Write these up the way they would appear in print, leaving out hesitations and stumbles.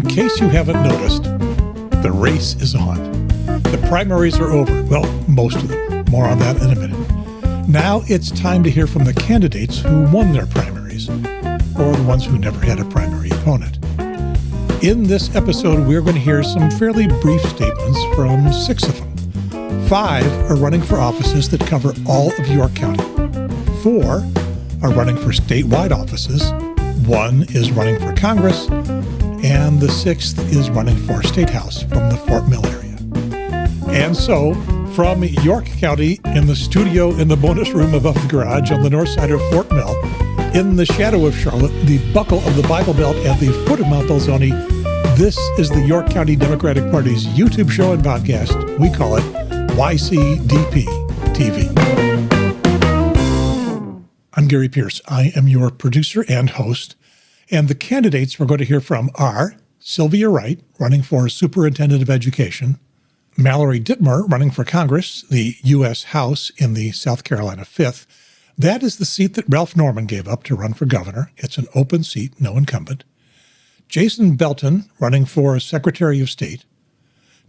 In case you haven't noticed, the race is on. The primaries are over. Well, most of them. More on that in a minute. Now it's time to hear from the candidates who won their primaries, or the ones who never had a primary opponent. In this episode, we're going to hear some fairly brief statements from 6 of them. 5 are running for offices that cover all of York County. 4 are running for statewide offices. 1 is running for Congress, and the 6th is running for State House from the Fort Mill area. And so, from York County, in the studio in the bonus room above the garage on the north side of Fort Mill, in the shadow of Charlotte, the buckle of the Bible Belt at the foot of Mount Belzoni, this is the York County Democratic Party's YouTube show and podcast. We call it YCDP TV. I'm Gary Pearce. I am your producer and host. And the candidates we're going to hear from are Sylvia Wright, running for Superintendent of Education, Mallory Dittmer, running for Congress, the U.S. House in the South Carolina 5th. That is the seat that Ralph Norman gave up to run for governor. It's an open seat, no incumbent. Jason Belton, running for Secretary of State.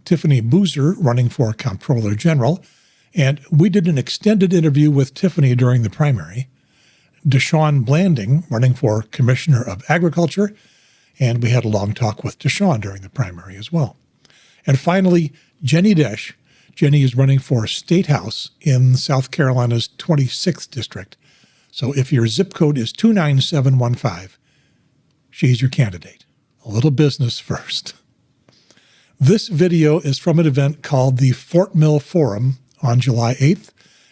Tiffany Boozer, running for Comptroller General. And we did an extended interview with Tiffany during the primary. DeShawn Blanding, running for Commissioner of Agriculture, and we had a long talk with DeShawn during the primary as well. And finally, Jenny Desch. Jenny is running for State House in South Carolina's 26th district. So if your zip code is 29715, she's your candidate. A little business first. This video is from an event called the Fort Mill Forum on July 8th.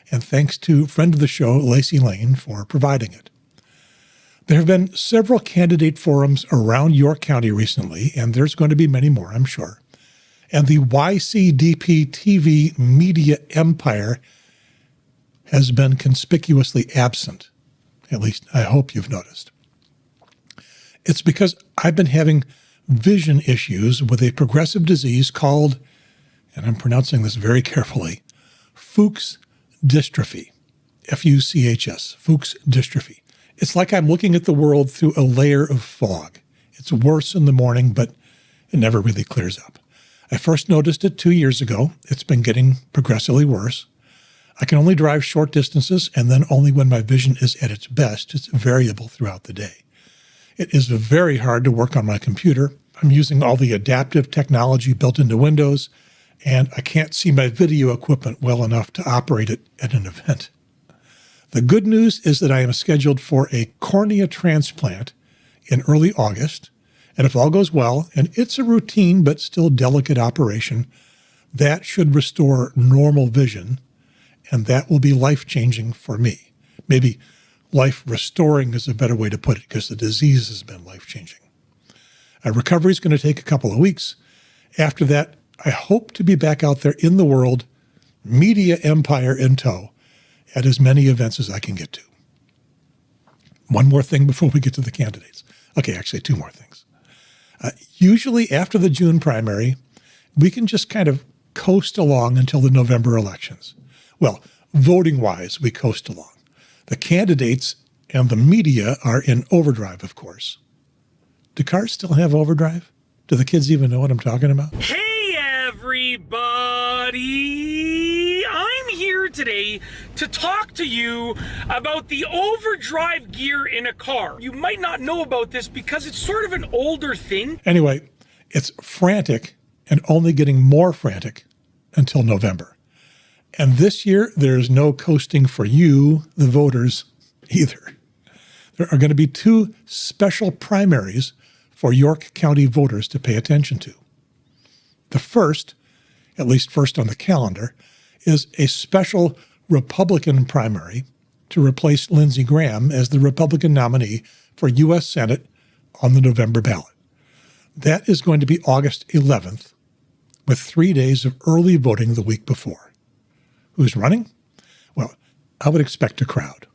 And thanks to friend of the show, Lacey Lane, for providing it. There have been several candidate forums around York County recently, and there's going to be many more, I'm sure. And the YCDP TV media empire has been conspicuously absent. At least I hope you've noticed. It's because I've been having vision issues with a progressive disease called, and I'm pronouncing this very carefully, Fuchs dystrophy, F-U-C-H-S, Fuchs dystrophy. It's like I'm looking at the world through a layer of fog. It's worse in the morning, but it never really clears up. I first noticed it 2 years ago. It's been getting progressively worse. I can only drive short distances, and then only when my vision is at its best. It's variable throughout the day. It is very hard to work on my computer. I'm using all the adaptive technology built into Windows, and I can't see my video equipment well enough to operate it at an event. The good news is that I am scheduled for a cornea transplant in early August, and if all goes well, and it's a routine but still delicate operation, that should restore normal vision, and that will be life-changing for me. Maybe life-restoring is a better way to put it, because the disease has been life-changing. Recovery is going to take a couple of weeks. After that, I hope to be back out there in the world, media empire in tow, at as many events as I can get to. One more thing before we get to the candidates. Okay, actually 2 more things. Usually after the June primary, we can just kind of coast along until the November elections. Well, voting-wise, we coast along. The candidates and the media are in overdrive, of course. Do cars still have overdrive? Do the kids even know what I'm talking about? Everybody, I'm here today to talk to you about the overdrive gear in a car. You might not know about this because it's sort of an older thing. Anyway, it's frantic and only getting more frantic until November. And this year, there's no coasting for you, the voters, either. There are going to be 2 special primaries for York County voters to pay attention to. The first, at least first on the calendar, is a special Republican primary to replace Lindsey Graham as the Republican nominee for U.S. Senate on the November ballot. That is going to be August 11th, with 3 days of early voting the week before. Who's running? Well, I would expect a crowd.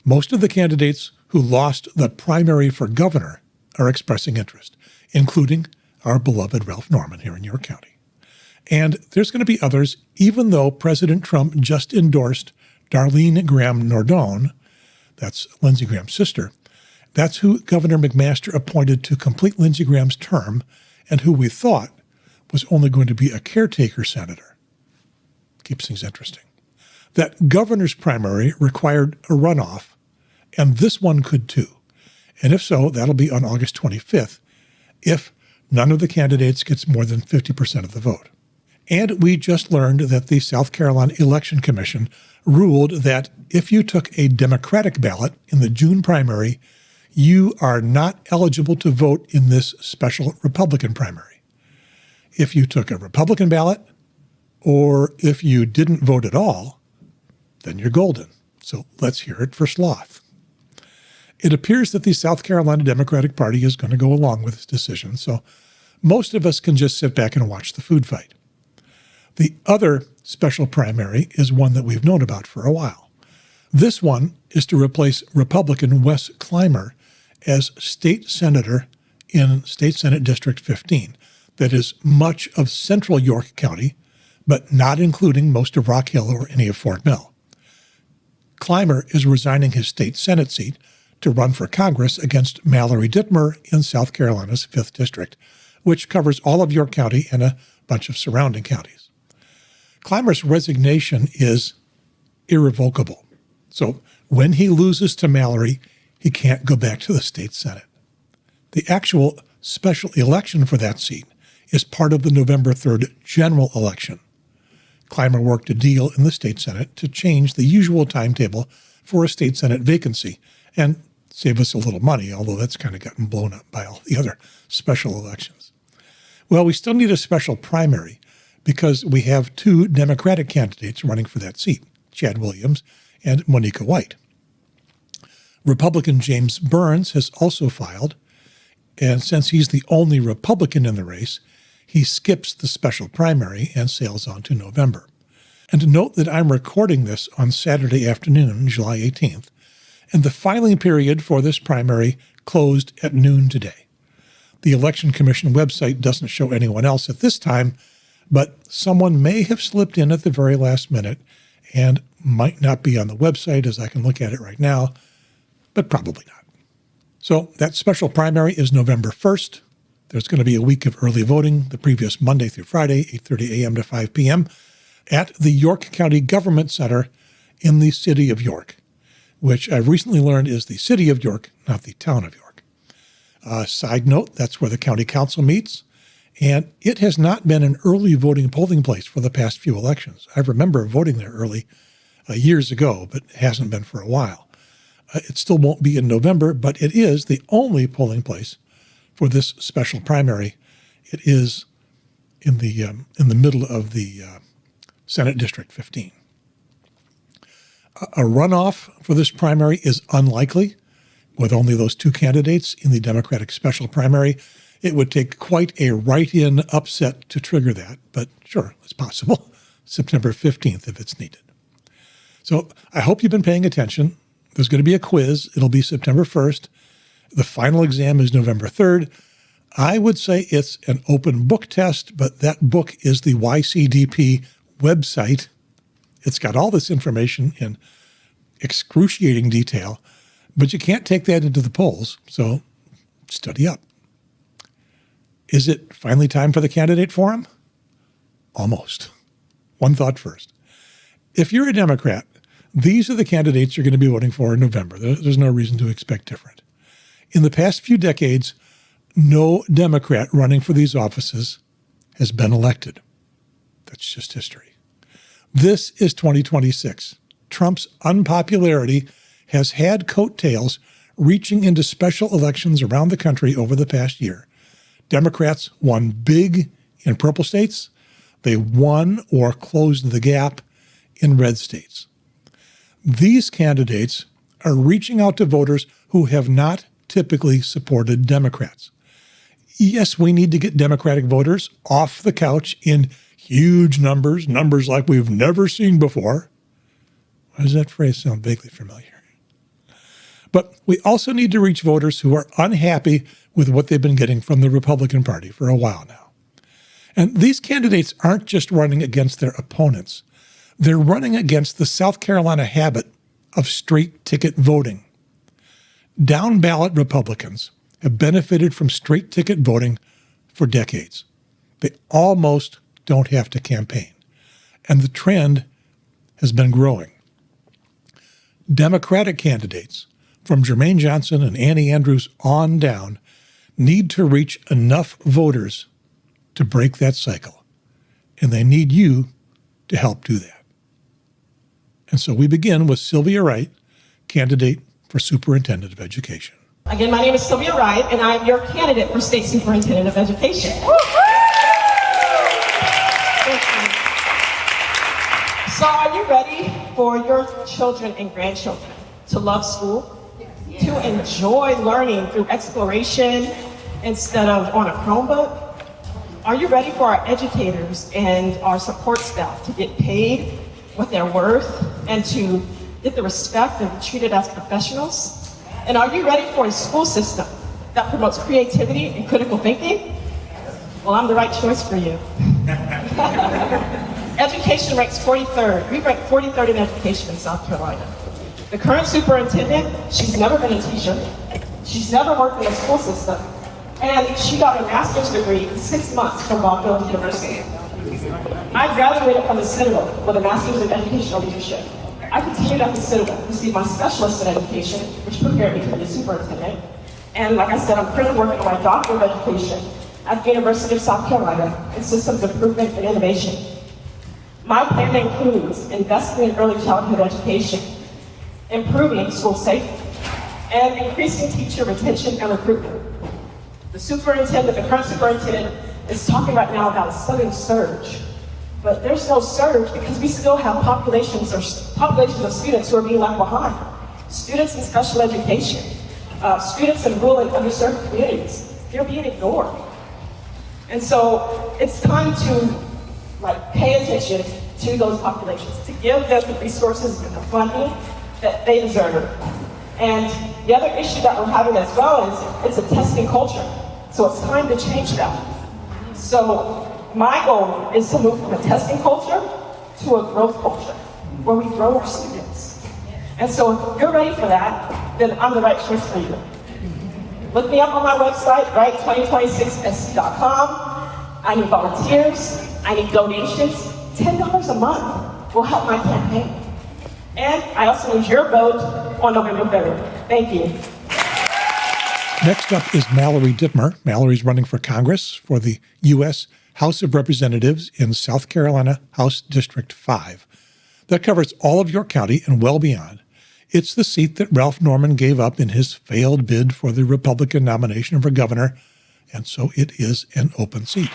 Most of the candidates who lost the primary for governor are expressing interest, including our beloved Ralph Norman here in York County. And there's going to be others, even though President Trump just endorsed Darlene Graham Nordone, that's Lindsey Graham's sister. That's who Governor McMaster appointed to complete Lindsey Graham's term and who we thought was only going to be a caretaker senator. Keeps things interesting. That governor's primary required a runoff, and this one could too. And if so, that'll be on August 25th, if none of the candidates gets more than 50% of the vote. And we just learned that the South Carolina Election Commission ruled that if you took a Democratic ballot in the June primary, you are not eligible to vote in this special Republican primary. If you took a Republican ballot, or if you didn't vote at all, then you're golden. So let's hear it for Sloth. It appears that the South Carolina Democratic Party is going to go along with this decision, so most of us can just sit back and watch the food fight. The other special primary is one that we've known about for a while. This one is to replace Republican Wes Clymer as state senator in State Senate District 15. That is much of central York County, but not including most of Rock Hill or any of Fort Mill. Clymer is resigning his state Senate seat to run for Congress against Mallory Dittmer in South Carolina's 5th District, which covers all of York County and a bunch of surrounding counties. Clymer's resignation is irrevocable. So when he loses to Mallory, he can't go back to the state Senate. The actual special election for that seat is part of the November 3rd general election. Clymer worked a deal in the state Senate to change the usual timetable for a state Senate vacancy and save us a little money, although that's kind of gotten blown up by all the other special elections. Well, we still need a special primary because we have 2 Democratic candidates running for that seat, Chad Williams and Monica White. Republican James Burns has also filed, and since he's the only Republican in the race, he skips the special primary and sails on to November. And note that I'm recording this on Saturday afternoon, July 18th, and the filing period for this primary closed at noon today. The Election Commission website doesn't show anyone else at this time, but someone may have slipped in at the very last minute and might not be on the website as I can look at it right now, but probably not. So that special primary is November 1st. There's going to be a week of early voting the previous Monday through Friday, 8:30 a.m. to 5 p.m. at the York County Government Center in the city of York, which I've recently learned is the city of York, not the town of York. Side note, that's where the county council meets, and it has not been an early voting polling place for the past few elections. I remember voting there early years ago, but it hasn't been for a while. It still won't be in November, but it is the only polling place for this special primary. It is in the middle of the Senate District 15. A runoff for this primary is unlikely. With only those 2 candidates in the Democratic special primary, it would take quite a write-in upset to trigger that, but sure, it's possible. September 15th if it's needed. So I hope you've been paying attention. There's going to be a quiz. It'll be September 1st. The final exam is November 3rd. I would say it's an open book test, but that book is the YCDP website. It's got all this information in excruciating detail, but you can't take that into the polls, so study up. Is it finally time for the candidate forum? Almost. One thought first. If you're a Democrat, these are the candidates you're going to be voting for in November. There's no reason to expect different. In the past few decades, no Democrat running for these offices has been elected. That's just history. This is 2026. Trump's unpopularity has had coattails reaching into special elections around the country over the past year. Democrats won big in purple states. They won or closed the gap in red states. These candidates are reaching out to voters who have not typically supported Democrats. Yes, we need to get Democratic voters off the couch in huge numbers like we've never seen before. Why does that phrase sound vaguely familiar? But we also need to reach voters who are unhappy with what they've been getting from the Republican Party for a while now. And these candidates aren't just running against their opponents. They're running against the South Carolina habit of straight ticket voting. Down ballot Republicans have benefited from straight ticket voting for decades. They almost don't have to campaign. And the trend has been growing. Democratic candidates, from Jermaine Johnson and Annie Andrews on down, need to reach enough voters to break that cycle. And they need you to help do that. And so we begin with Sylvia Wright, candidate for Superintendent of Education. Again, my name is Sylvia Wright, and I'm your candidate for State Superintendent of Education. So are you ready for your children and grandchildren to love school, to enjoy learning through exploration instead of on a Chromebook? Are you ready for our educators and our support staff to get paid what they're worth and to get the respect and be treated as professionals? And are you ready for a school system that promotes creativity and critical thinking? Well, I'm the right choice for you. Education ranks 43rd. We rank 43rd in education in South Carolina. The current superintendent, she's never been a teacher. She's never worked in the school system. And she got a master's degree in 6 months from Belton University. I graduated from the Citadel with a master's in educational leadership. I continued at the Citadel, received my specialist in education, which prepared me to be a superintendent. And like I said, I'm currently working on my doctor of education at the University of South Carolina in systems improvement and innovation. My plan includes investing in early childhood education, improving school safety, and increasing teacher retention and recruitment. The current superintendent, is talking right now about a sudden surge, but there's no surge because we still have populations of students who are being left behind. Students in special education, students in rural and underserved communities, they're being ignored. And so it's time to pay attention to those populations, to give them the resources and the funding that they deserve. And the other issue that we're having as well is it's a testing culture. So it's time to change that. So my goal is to move from a testing culture to a growth culture, where we grow our students. And so if you're ready for that, then I'm the right choice for you. Look me up on my website, Wright2026sc.com. I need volunteers, I need donations. $10 a month will help my campaign. And I also need your vote on November 3rd. Thank you. Next up is Mallory Dittmer. Mallory's running for Congress for the U.S. House of Representatives in South Carolina House District 5. That covers all of York County and well beyond. It's the seat that Ralph Norman gave up in his failed bid for the Republican nomination for governor, and so it is an open seat.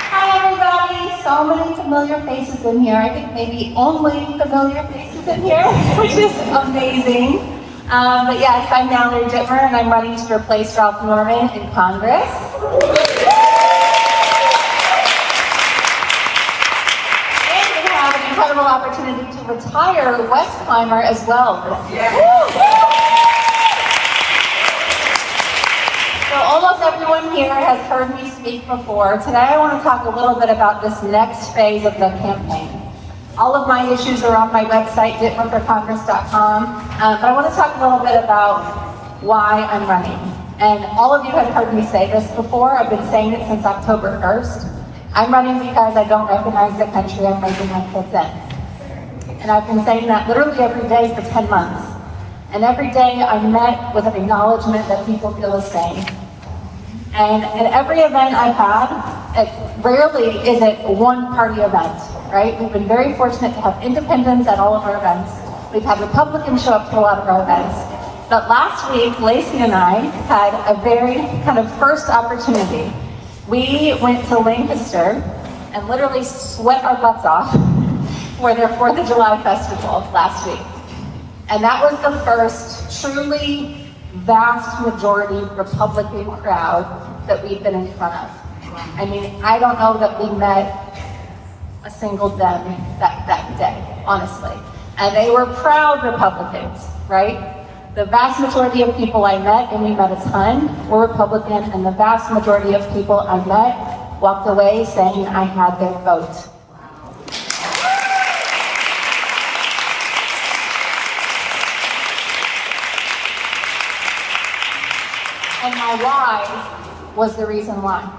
Hi, everybody. So many familiar faces in here. I think maybe only familiar faces in here, which is amazing. But yes, I'm Mallory Dittmer, and I'm running to replace Ralph Norman in Congress. And we have an incredible opportunity to retire Wes Clymer as well. So almost everyone here has heard me speak before. Today I want to talk a little bit about this next phase of the campaign. All of my issues are on my website, dittmerforcongress.com, but I want to talk a little bit about why I'm running. And all of you have heard me say this before. I've been saying it since October 1st. I'm running because I don't recognize the country I'm raising my kids in. And I've been saying that literally every day for 10 months. And every day I'm met with an acknowledgement that people feel the same. And at every event I've had, rarely is it one party event, right? We've been very fortunate to have independents at all of our events. We've had Republicans show up to a lot of our events. But last week, Lacey and I had a very kind of first opportunity. We went to Lancaster and literally sweat our butts off for their 4th of July festival last week. And that was the first truly vast majority Republican crowd that we've been in front of. I mean, I don't know that we met a single Dem that day, honestly. And they were proud Republicans, right? The vast majority of people I met, and we met a ton, were Republican, and the vast majority of people I met walked away saying I had their vote. And my why was the reason why.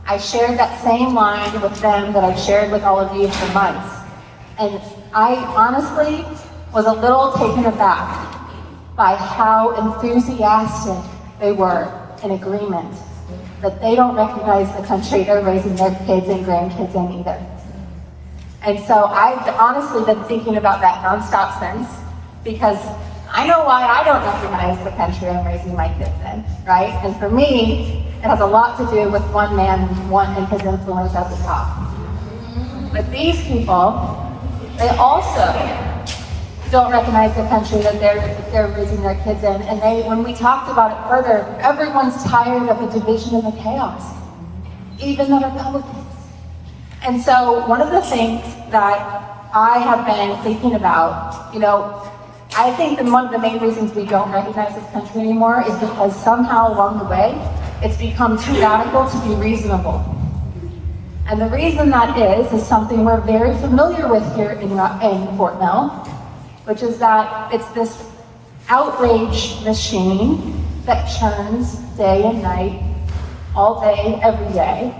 I shared that same line with them that I've shared with all of you for months. And I honestly was a little taken aback by how enthusiastic they were in agreement that they don't recognize the country they're raising their kids and grandkids in either. And so I've honestly been thinking about that nonstop since, because I know why I don't recognize the country I'm raising my kids in, right? And for me, it has a lot to do with one man and his influence at the top. But these people, they also don't recognize the country that they're raising their kids in. And when we talked about it further, everyone's tired of the division and the chaos, even the Republicans. And so one of the things that I have been thinking about, I think one of the main reasons we don't recognize this country anymore is because somehow along the way, it's become too radical to be reasonable. And the reason that is something we're very familiar with here in Fort Mill, which is that it's this outrage machine that churns day and night, all day, every day,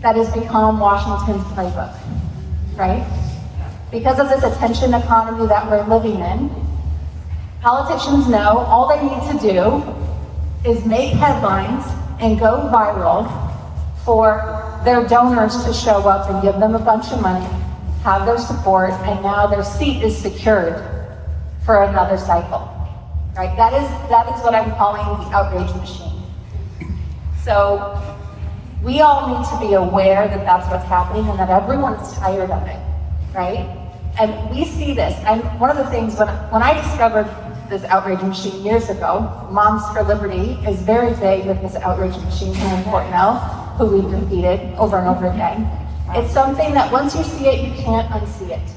that has become Washington's playbook, right? Because of this attention economy that we're living in, politicians know all they need to do is make headlines and go viral for their donors to show up and give them a bunch of money, have their support, and now their seat is secured for another cycle, right? That is what I'm calling the outrage machine. So we all need to be aware that that's what's happening and that everyone is tired of it, right? And we see this, and one of the things when I discovered this outrage machine years ago, Moms for Liberty is very big with this outrage machine here in Fort Mill, who we've repeated over and over again. It's something that once you see it, you can't unsee it,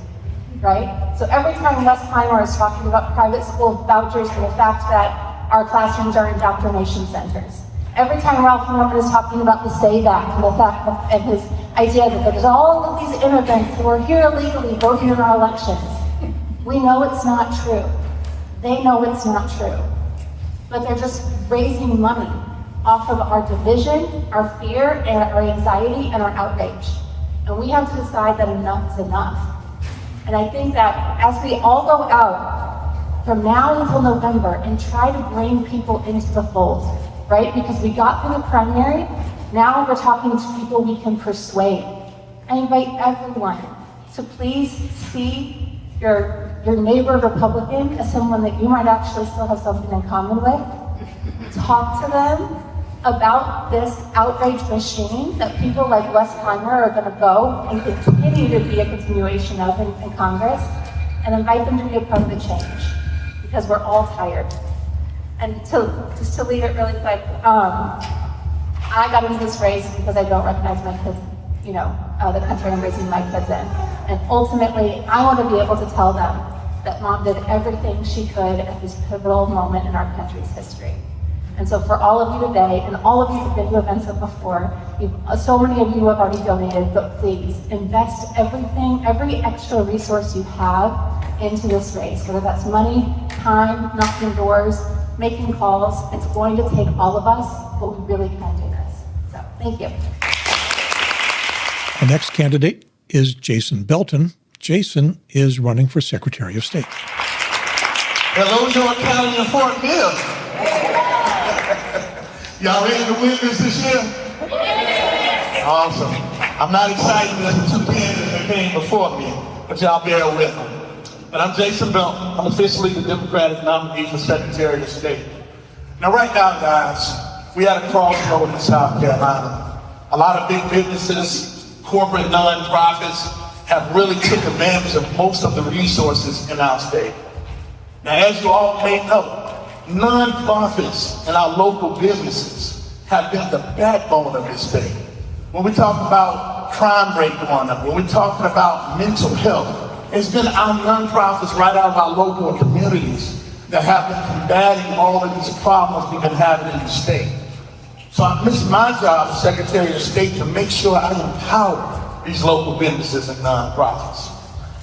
right? So every time Wes Clymer is talking about private school vouchers and the fact that our classrooms are indoctrination centers, every time Ralph Norman is talking about the SAVE Act and the fact and his idea that there's all of these immigrants who are here illegally voting in our elections, we know it's not true. They know it's not true. But they're just raising money off of our division, our fear, and our anxiety, and our outrage. And we have to decide that enough is enough. And I think that as we all go out from now until November and try to bring people into the fold, right? Because we got through the primary, now we're talking to people we can persuade. I invite everyone to please see your neighbor Republican as someone that you might actually still have something in common with. Talk to them about this outrage machine that people like Wes Clymer are going to go and continue to be a continuation of in Congress, and invite them to be a part of the change, because we're all tired. And just to leave it really quick, I got into this race because I don't recognize my kids, the country I'm raising my kids in. And ultimately, I want to be able to tell them that Mom did everything she could at this pivotal moment in our country's history. And so for all of you today, and all of you who've been to events before, so many of you have already donated, but please invest everything, every extra resource you have into this race, whether that's money, time, knocking doors, making calls. It's going to take all of us, but we really can do this. So thank you. Our next candidate is Jason Belton. Jason is running for Secretary of State. Hello, York County and Fort Mill. Y'all ready to win this year? Awesome. I'm not excited as the two candidates that came before me, but y'all bear with them. But I'm Jason Belton. I'm officially the Democratic nominee for Secretary of State. Now right now, guys, we at a crossroad in South Carolina. A lot of big businesses, corporate nonprofits have really took advantage of most of the resources in our state. Now, as you all may know, nonprofits and our local businesses have been the backbone of this state. When we talk about crime rate going up, when we're talking about mental health, it's been our nonprofits right out of our local communities that have been combating all of these problems we've been having in the state. So it's my job as Secretary of State to make sure I empower these local businesses and nonprofits.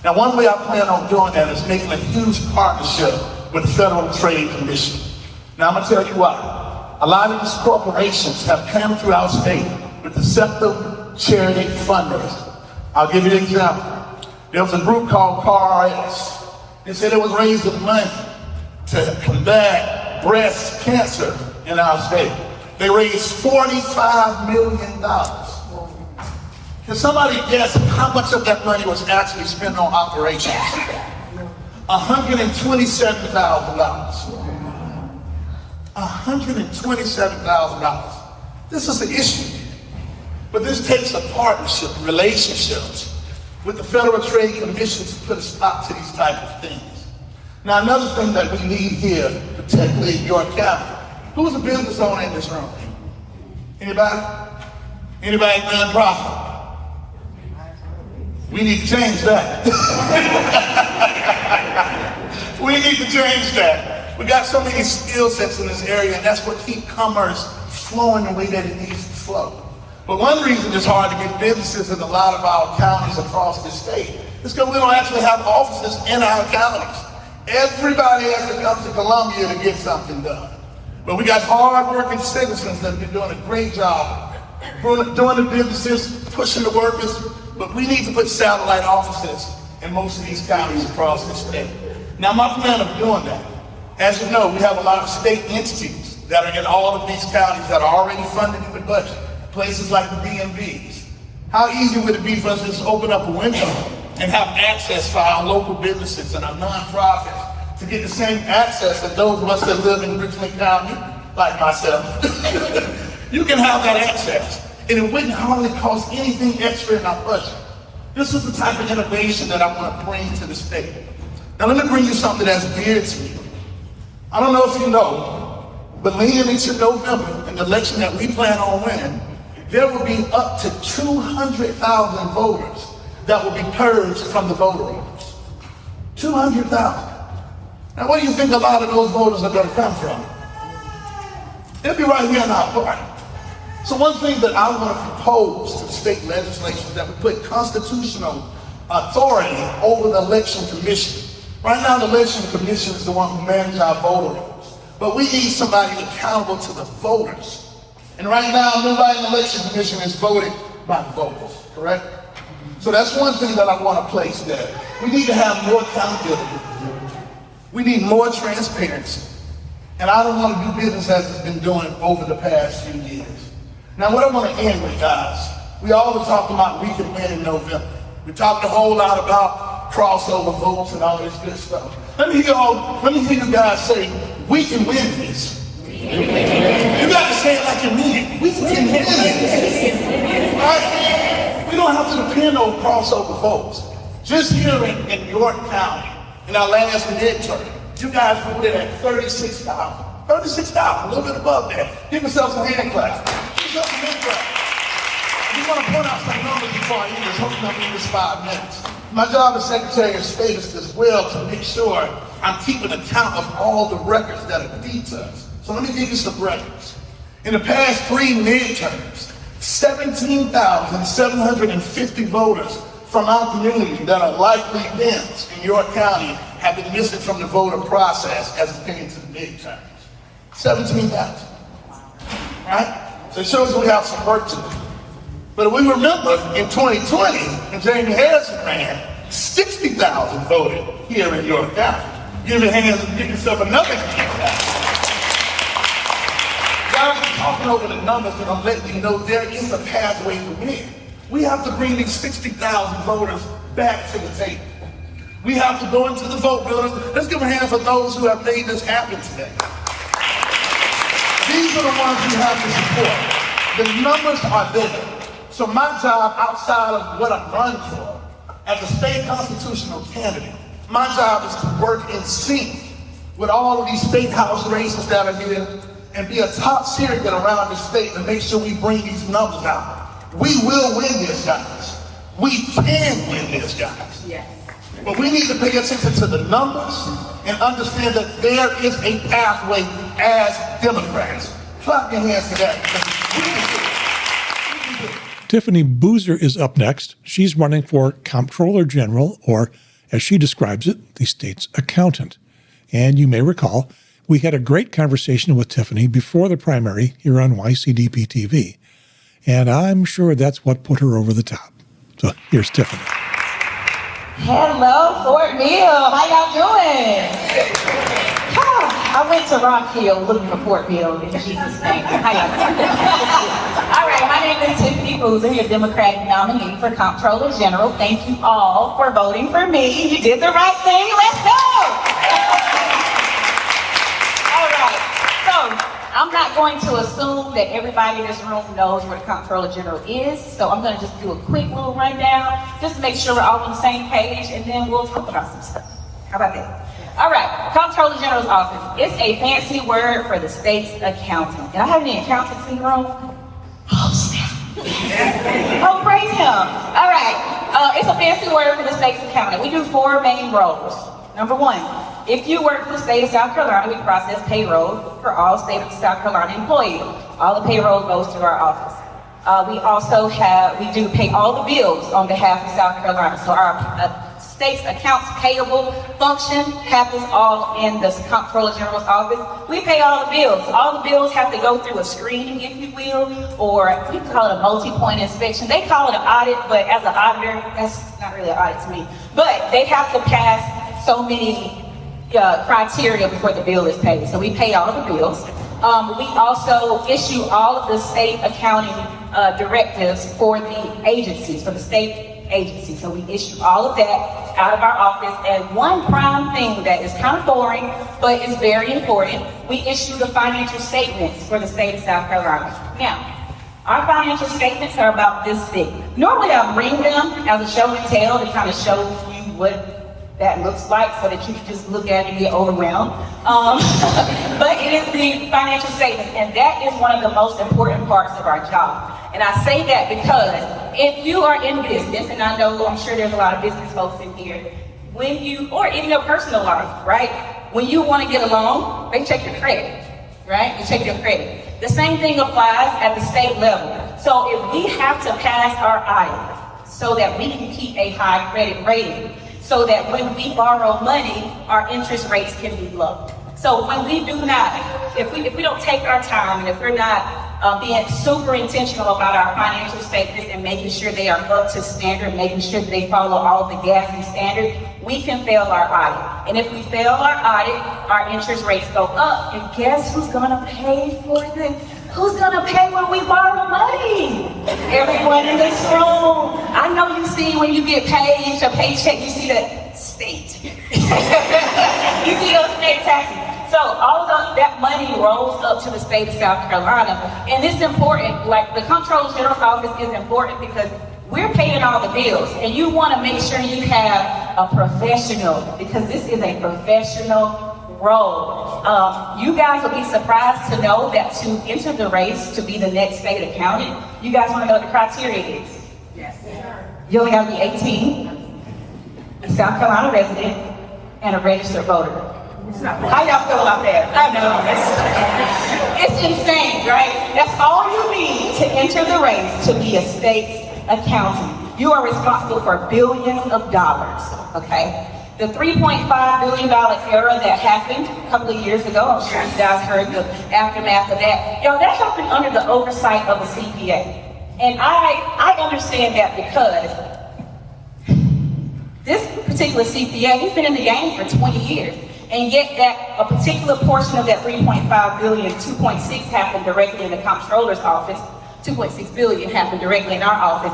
Now, one way I plan on doing that is making a huge partnership with the Federal Trade Commission. Now, I'm gonna tell you why. A lot of these corporations have come through our state with deceptive charity fundraising. I'll give you an example. There was a group called CARS. They said it was raising money to combat breast cancer in our state. They raised $45 million. Can somebody guess how much of that money was actually spent on operations? $127,000. $127,000. This is the issue. But this takes a partnership, relationships with the Federal Trade Commission to put a stop to these type of things. Now, another thing that we need here, particularly in York County, who's a business owner in this room? Anybody? Anybody non-profit? We need to change that. We need to change that. We got so many skill sets in this area, and that's what keep commerce flowing the way that it needs to flow. But one reason it's hard to get businesses in a lot of our counties across the state is because we don't actually have offices in our counties. Everybody has to come to Columbia to get something done. But we got hard-working citizens that have been doing a great job doing the businesses, pushing the workers, but we need to put satellite offices in most of these counties across the state. Now, my plan of doing that, as you know, we have a lot of state entities that are in all of these counties that are already funded in the budget. Places like the DMVs. How easy would it be for us to just open up a window and have access for our local businesses and our nonprofits to get the same access that those of us that live in Richmond County, like myself, you can have that access. And it wouldn't hardly cost anything extra in our budget. This is the type of innovation that I want to bring to the state. Now let me bring you something that's dear to you. I don't know if you know, but leading into November, in the election that we plan on winning, there will be up to 200,000 voters that will be purged from the voter rolls. 200,000. Now, where do you think a lot of those voters are going to come from? They'll be right here in our party. So one thing that I want to propose to the state legislature is that we put constitutional authority over the election commission. Right now, the election commission is the one who manages our voter rolls. But we need somebody accountable to the voters. And right now, nobody in the election commission is voted by the voters, correct? So that's one thing that I want to place there. We need to have more accountability. We need more transparency. And I don't want to do business as it's been doing over the past few years. Now, what I want to end with, guys, we all were talking about we can win in November. We talked a whole lot about crossover votes and all this good stuff. Let me hear you guys say, we can win this. You got to say it like you mean it. We can win this. Right? We don't have to depend on crossover votes. Just here in York County, in our last midterm, you guys voted at 36,000. 36,000, a little bit above that. Give yourselves a hand clap. Give yourselves a hand clap. I just want to point out some numbers before I end this, hoping I'm in this 5 minutes. My job as Secretary of State is as well to make sure I'm keeping account of all the records that are feed to us. So let me give you some records. In the past 3 midterms, 17,750 voters from our community that are likely Dems in York County have been missing from the voter process as it came to the midterms. 17,000, right? So it shows we have some work to do. But if we remember, in 2020, when Jamie Harrison ran, 60,000 voted here in York County. Give yourself another hand. Guys, I'm talking over the numbers, and I'm letting you know there is a pathway to win. We have to bring these 60,000 voters back to the table. We have to go into the vote building. Let's give a hand for those who have made this happen today. These are the ones you have to support. The numbers are there. So my job outside of what I'm running for, as a state constitutional candidate, my job is to work in sync with all of these state house races that are here and be a top surrogate around the state to make sure we bring these numbers out. We will win this, guys. We can win this, guys. Yes. But we need to pay attention to the numbers and understand that there is a pathway as Democrats. Clap your hands to that. Tiffany Boozer is up next. She's running for Comptroller General, or as she describes it, the state's accountant. And you may recall, We had a great conversation with Tiffany before the primary here on YCDP TV, and I'm sure that's what put her over the top. So here's Tiffany. Hello, Fort Mill. How y'all doing? I went to Rock Hill looking for Fort Mill in Jesus' name. How y'all doing? All right, my name is Tiffany Boozer, your Democratic nominee for Comptroller General. Thank you all for voting for me. You did the right thing. Let's go! All right, so I'm not going to assume that everybody in this room knows what a Comptroller General is, so I'm going to just do a quick little rundown, just to make sure we're all on the same page, and then we'll talk about some stuff. How about that? All right, Comptroller General's office. It's a fancy word for the state's accountant. Do I have any accountants in the room? Oh, snap. Oh, praise him. All right, it's a fancy word for the state's accountant. We do 4 main roles. Number 1, if you work for the state of South Carolina, we process payroll for all state of South Carolina employees. All the payroll goes to our office. We do pay all the bills on behalf of South Carolina. So our state's accounts payable function happens all in the Comptroller General's office. We pay all the bills. All the bills have to go through a screening, if you will, or you can call it a multi-point inspection. They call it an audit, but as an auditor, that's not really an audit to me. But they have to pass so many criteria before the bill is paid. So we pay all the bills. We also issue all of the state accounting directives for the agencies, for the state agencies. So we issue all of that out of our office. And one prime thing that is kind of boring, but is very important, we issue the financial statements for the state of South Carolina. Now, our financial statements are about this thick. Normally I'll bring them as a show and tell to kind of show you what that looks like so that you can just look at it and get overwhelmed. But it is the financial statement, and that is one of the most important parts of our job. And I say that because if you are in business, and I'm sure there's a lot of business folks in here, or in your personal life, right? When you want to get a loan, they check your credit, right? They check your credit. The same thing applies at the state level. So if we have to pass our audit so that we can keep a high credit rating, so that when we borrow money, our interest rates can be low. So when we do not, if we don't take our time, and if we're not being super intentional about our financial statements and making sure they are up to standard, making sure that they follow all the GASB standards, we can fail our audit. And if we fail our audit, our interest rates go up. And guess who's gonna pay for it? Who's gonna pay when we borrow money? Everyone in this room. I know you see when you get paid, your paycheck, you see the state. You see those state taxes. So all of that money rolls up to the state of South Carolina. And it's important, like the Comptroller General's office is important because we're paying all the bills, and you wanna make sure you have a professional, because this is a professional role. You guys will be surprised to know that to enter the race to be the next state accountant, you guys wanna know what the criteria is? Yes. You only have to be 18, a South Carolina resident, and a registered voter. How y'all feel about that? I know, it's insane, right? That's all you need to enter the race to be a state accountant. You are responsible for billions of dollars, okay? The $3.5 billion era that happened a couple of years ago, I'm sure you guys heard the aftermath of that. That happened under the oversight of a CPA. And I understand that because this particular CPA, he's been in the game for 20 years. And yet that a particular portion of that 3.5 billion, 2.6 happened directly in the comptroller's office, 2.6 billion happened directly in our office.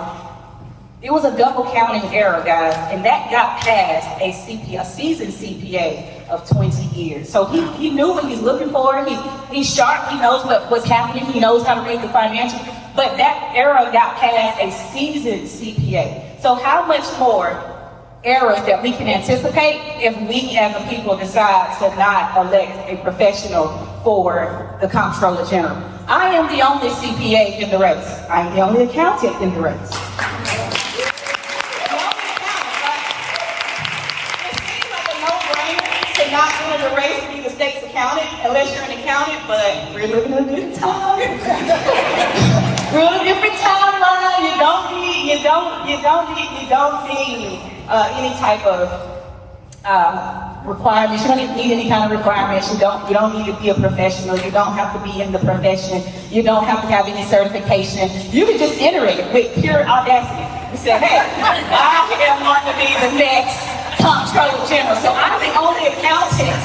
It was a double counting error, guys, and that got past a seasoned CPA of 20 years. So he knew what he's looking for, he's sharp, he knows what's happening, he knows how to read the financials, but that error got past a seasoned CPA. So how much more errors that we can anticipate if we as a people decide to not elect a professional for the Comptroller General. I am the only CPA in the race. I am the only accountant in the race. It seems like a no-brainer to not enter the race to be the state's accountant unless you're an accountant, but we're living in a different time. We're in a different timeline. You don't need any type of requirements. You don't need any kind of requirements. You don't need to be a professional. You don't have to be in the profession. You don't have to have any certification. You can just enter it with pure audacity. You say, hey, I am going to be the next Comptroller General. So I'm the only accountant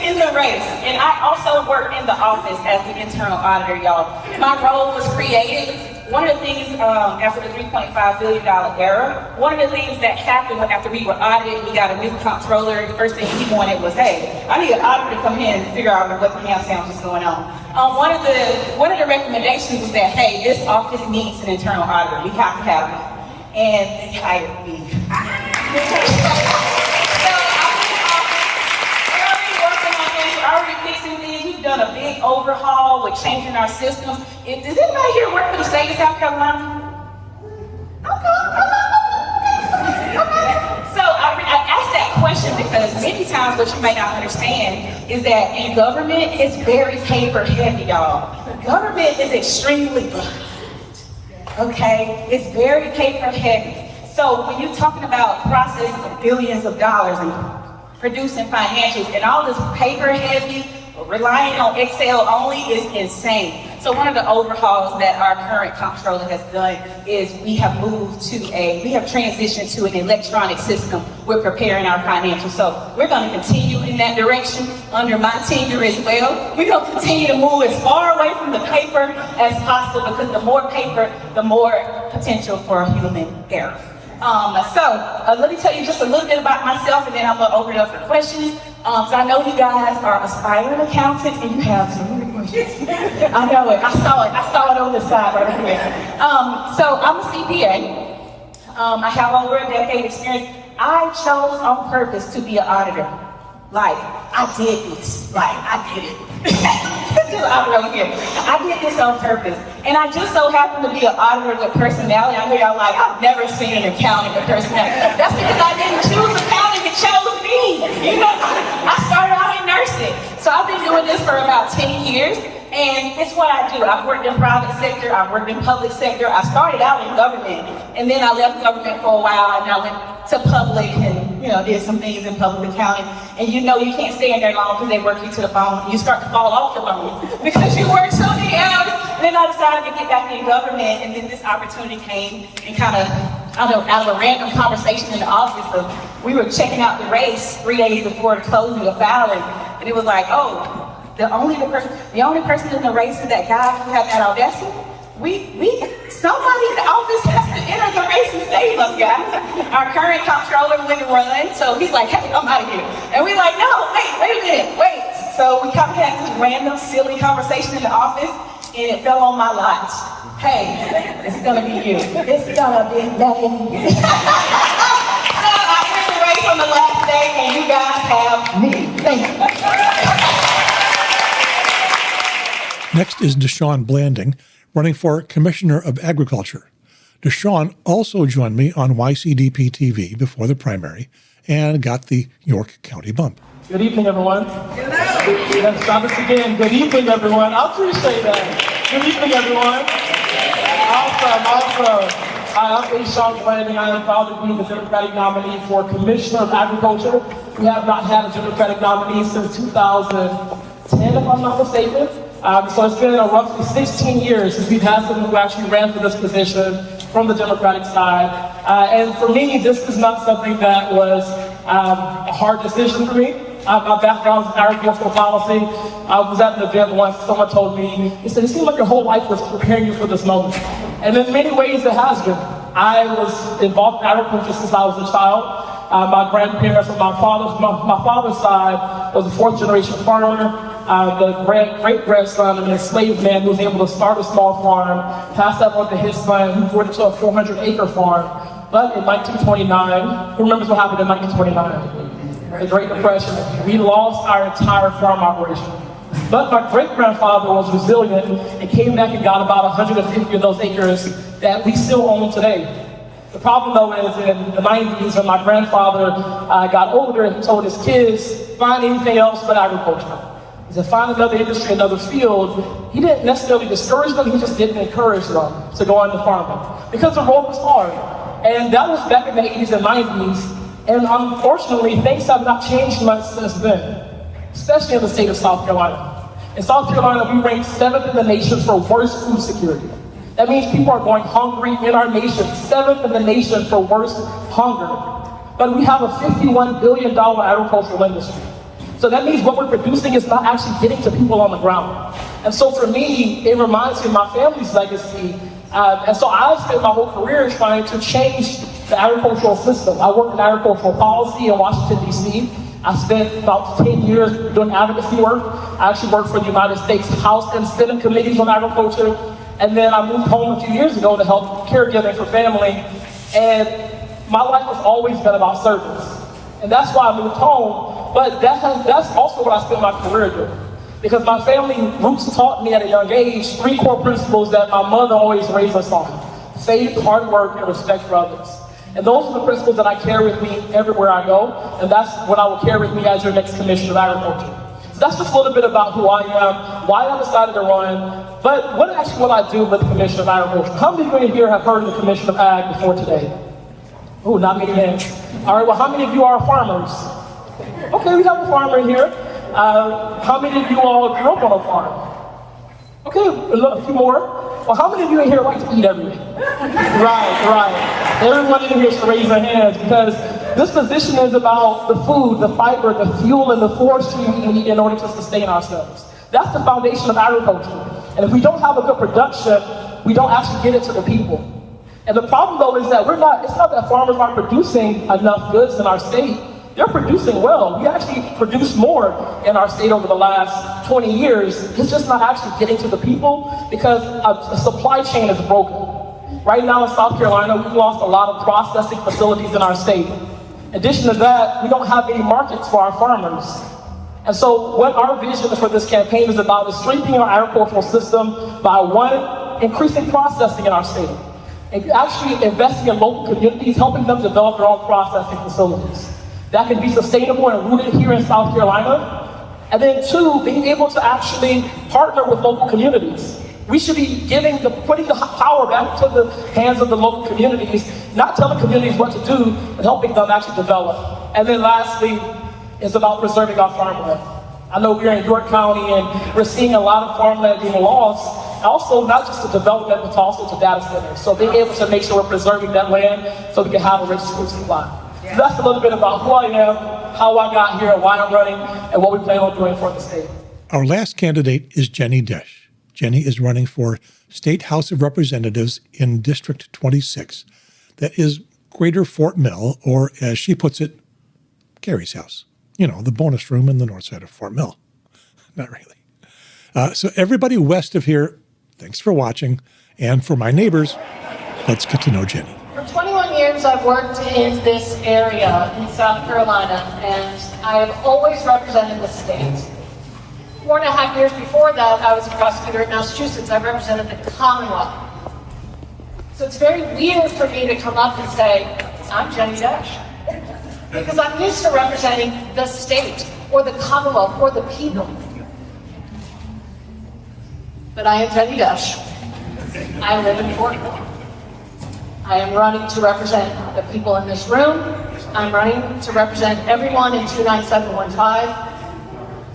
in the race. And I also work in the office as the internal auditor, y'all. My role was created. One of the things after the $3.5 billion era, one of the things that happened after we were audited, we got a new comptroller. The first thing he wanted was, hey, I need an auditor to come in and figure out what the ham sandwich is going on. One of the recommendations was that, hey, this office needs an internal auditor. We have to have it. And they hired me. So I'm working on things, already fixing things. We've done a big overhaul with changing our systems. Does anybody here work for the state of South Carolina? Okay. So I asked that question because many times what you may not understand is that in government, it's very paper heavy, y'all. Government is extremely behind. Okay, it's very paper heavy. So when you're talking about processes of billions of dollars and producing financials and all this paper heavy, relying on Excel only is insane. So one of the overhauls that our current comptroller has done is we have transitioned to an electronic system. We're preparing our financials. So we're going to continue in that direction under my tenure as well. We're going to continue to move as far away from the paper as possible because the more paper, the more potential for human error. Let me tell you just a little bit about myself and then I'm going to open it up for questions. So I know you guys are aspiring accountants and you have some really questions. I know it. I saw it on the side right here. So I'm a CPA. I have over a decade experience. I chose on purpose to be an auditor. Like, I did this. Like, I did it. I did this on purpose. And I just so happen to be an auditor with personality. I know y'all like, I've never seen an accountant with personality. That's because I didn't choose accounting, it chose me. You know, I started out in nursing. So I've been doing this for about 10 years. And it's what I do. I've worked in private sector, I've worked in public sector. I started out in government, and then I left government for a while, and I went to public and, did some things in public accounting. And you can't stay in there long because they work you to the bone. You start to fall off the bone because you work so many hours. And then I decided to get back in government, and then this opportunity came and kind of, out of a random conversation in the office. We were checking out the race 3 days before the closing of filing, and it was like, oh, the only person in the race is that guy who had that audacity. Somebody in the office has to enter the race and save us, guys. Our current comptroller wouldn't run, so he's like, hey, I'm out of here. And we're like, no, wait a minute, wait. So we kind of had this random, silly conversation in the office, and it fell on my lot. Hey, it's gonna be you. It's gonna be me. So I win the race on the last day, and you guys have me. Thank you. Next is DeShawn Blanding, running for Commissioner of Agriculture. DeShawn also joined me on YCDP TV before the primary and got the York County bump. Good evening, everyone. Let's try this again. Good evening, everyone. I appreciate that. Good evening, everyone. Awesome. Hi, I'm DeShawn Blanding. I am proud to be the Democratic nominee for Commissioner of Agriculture. We have not had a Democratic nominee since 2010, if I'm not mistaken. So it's been roughly 16 years since we've had someone who actually ran for this position from the Democratic side. And for me, this is not something that was a hard decision for me. My background is in agricultural policy. I was at an event once, someone told me, he said, it seemed like your whole life was preparing you for this moment. And in many ways it has been. I was involved in agriculture since I was a child. My grandparents on my father's side was a fourth generation farmer. The great-grandson of an enslaved man who was able to start a small farm, pass that on to his son, who grew it into a 400-acre farm. But in 1929, who remembers what happened in 1929? The Great Depression. We lost our entire farm operation. But my great-grandfather was resilient and came back and got about 150 of those acres that we still own today. The problem, though, is in the 90s, when my grandfather got older, he told his kids, find anything else but agriculture. He said, find another industry, another field. He didn't necessarily discourage them, he just didn't encourage them to go into farming because the road was hard. And that was back in the 80s and 90s. And unfortunately, things have not changed much since then, especially in the state of South Carolina. In South Carolina, we rank 7th in the nation for worst food security. That means people are going hungry in our nation, 7th in the nation for worst hunger. But we have a $51 billion agricultural industry. So that means what we're producing is not actually getting to people on the ground. And so for me, it reminds me of my family's legacy. And so I spent my whole career trying to change the agricultural system. I worked in agricultural policy in Washington, D.C. I spent about 10 years doing advocacy work. I actually worked for the United States House and Senate committees on agriculture. And then I moved home a few years ago to help caregiving for family. And my life has always been about service. And that's why I moved home. But that's also what I spent my career doing. Because my family roots taught me at a young age 3 core principles that my mother always raised us on: faith, hard work, and respect for others. And those are the principles that I carry with me everywhere I go, and that's what I will carry with me as your next Commissioner of Agriculture. So that's just a little bit about who I am, why I decided to run, but what actually will I do with the Commissioner of Agriculture? How many of you in here have heard of the Commissioner of Ag before today? Oh, not many hands. All right, well, how many of you are farmers? Okay, we have a farmer in here. How many of you all grew up on a farm? Okay, a few more. Well, how many of you in here like to eat every day? Right. Everyone in here should raise their hands, because this position is about the food, the fiber, the fuel, and the forestry we need in order to sustain ourselves. That's the foundation of agriculture. And if we don't have a good production, we don't actually get it to the people. And the problem, though, is that it's not that farmers aren't producing enough goods in our state. They're producing well. We actually produce more in our state over the last 20 years. It's just not actually getting to the people because the supply chain is broken. Right now in South Carolina, we've lost a lot of processing facilities in our state. In addition to that, we don't have any markets for our farmers. And so what our vision for this campaign is about is strengthening our agricultural system by, 1, increasing processing in our state, and actually investing in local communities, helping them develop their own processing facilities that can be sustainable and rooted here in South Carolina. And then 2, being able to actually partner with local communities. We should be putting the power back to the hands of the local communities, not telling communities what to do, but helping them actually develop. And then lastly, it's about preserving our farmland. I know we're in York County and we're seeing a lot of farmland being lost. Also, not just to development, but also to data centers. So being able to make sure we're preserving that land so we can have a rich food supply. So that's a little bit about who I am, how I got here, why I'm running, and what we plan on doing for the state. Our last candidate is Jenny Desch. Jenny is running for State House of Representatives in District 26. That is Greater Fort Mill, or as she puts it, Gary's house. You know, the bonus room in the north side of Fort Mill. Not really. So everybody west of here, thanks for watching. And for my neighbors, let's get to know Jenny. For 21 years, I've worked in this area in South Carolina, and I have always represented the state. 4.5 years before that, I was a prosecutor in Massachusetts. I represented the Commonwealth. So it's very weird for me to come up and say, I'm Jenny Desch. Because I'm used to representing the state, or the Commonwealth, or the people. But I am Jenny Desch. I live in Fort Mill. I am running to represent the people in this room. I'm running to represent everyone in 29715.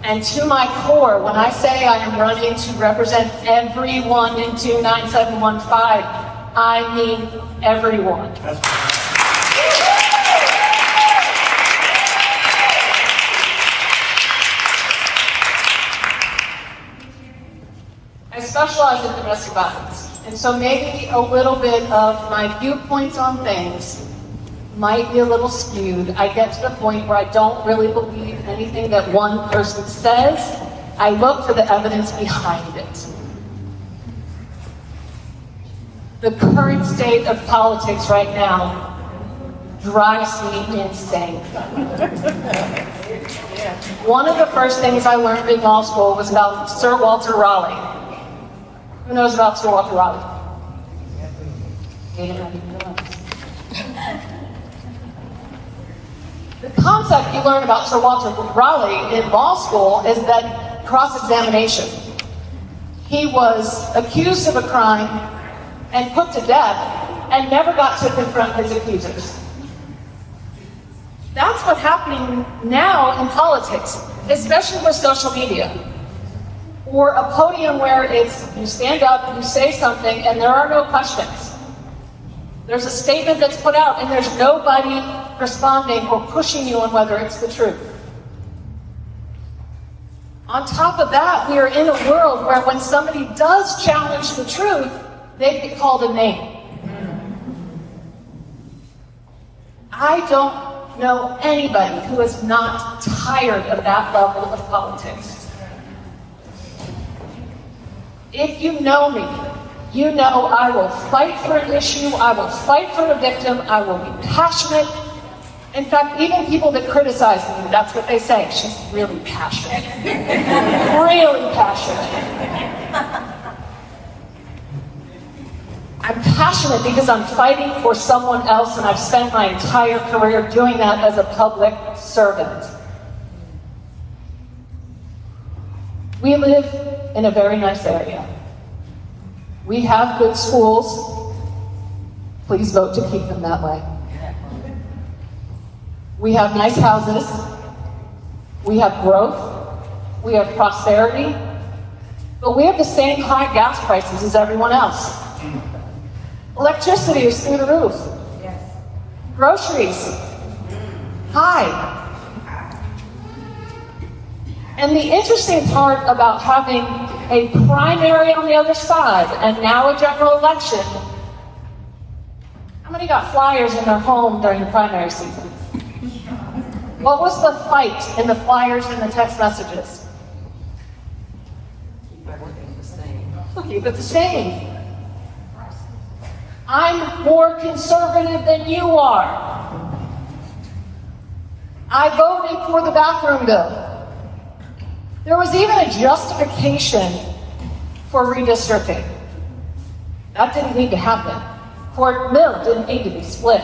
And to my core, when I say I am running to represent everyone in 29715, I mean everyone. I specialize in domestic violence. And so maybe a little bit of my viewpoints on things might be a little skewed. I get to the point where I don't really believe anything that one person says. I look for the evidence behind it. The current state of politics right now drives me insane. One of the first things I learned in law school was about Sir Walter Raleigh. Who knows about Sir Walter Raleigh? The concept you learn about Sir Walter Raleigh in law school is that cross-examination. He was accused of a crime and put to death and never got to confront his accusers. That's what's happening now in politics, especially with social media. Or a podium where it's, you stand up, you say something, and there are no questions. There's a statement that's put out, and there's nobody responding or pushing you on whether it's the truth. On top of that, we are in a world where when somebody does challenge the truth, they get called a name. I don't know anybody who is not tired of that level of politics. If you know me, you know I will fight for an issue, I will fight for a victim, I will be passionate. In fact, even people that criticize me, that's what they say. She's really passionate. Really passionate. I'm passionate because I'm fighting for someone else, and I've spent my entire career doing that as a public servant. We live in a very nice area. We have good schools. Please vote to keep them that way. We have nice houses. We have growth. We have prosperity. But we have the same high gas prices as everyone else. Electricity is through the roof. Groceries, high. And the interesting part about having a primary on the other side and now a general election, how many got flyers in their home during the primary season? What was the fight in the flyers and the text messages? Keep it the same. I'm more conservative than you are. I voted for the bathroom bill. There was even a justification for redistricting. That didn't need to happen. Fort Mill didn't need to be split.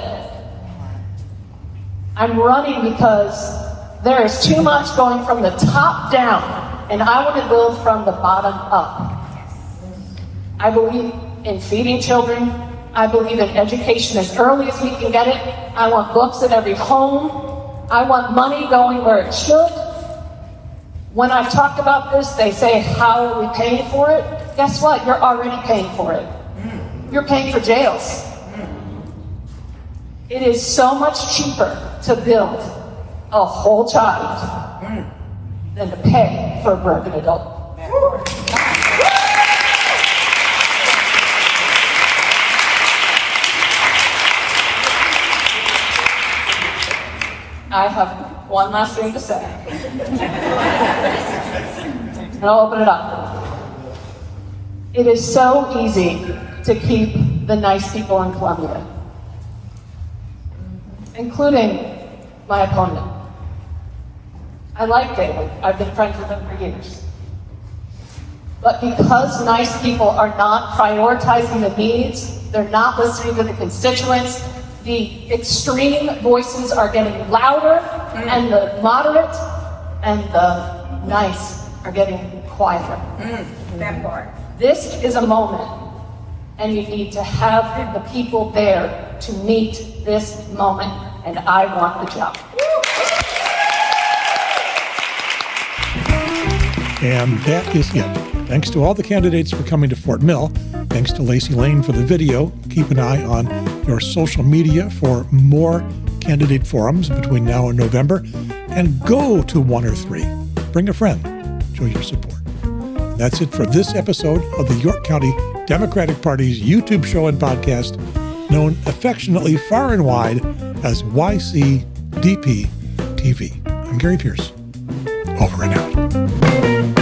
I'm running because there is too much going from the top down, and I want to build from the bottom up. I believe in feeding children. I believe in education as early as we can get it. I want books in every home. I want money going where it should. When I've talked about this, they say, how are we paying for it? Guess what? You're already paying for it. You're paying for jails. It is so much cheaper to build a whole child than to pay for a broken adult. I have one last thing to say. And I'll open it up. It is so easy to keep the nice people in Columbia, including my opponent. I like David. I've been friends with him for years. But because nice people are not prioritizing the needs, they're not listening to the constituents, the extreme voices are getting louder, and the moderate and the nice are getting quieter. That part. This is a moment, and you need to have the people there to meet this moment, and I want the job. And that is it. Thanks to all the candidates for coming to Fort Mill. Thanks to Lacey Lane for the video. Keep an eye on your social media for more candidate forums between now and November. And go to one or three. Bring a friend. Show your support. And that's it for this episode of the York County Democratic Party's YouTube show and podcast, known affectionately far and wide as YCDP TV. I'm Gary Pearce. Over and out.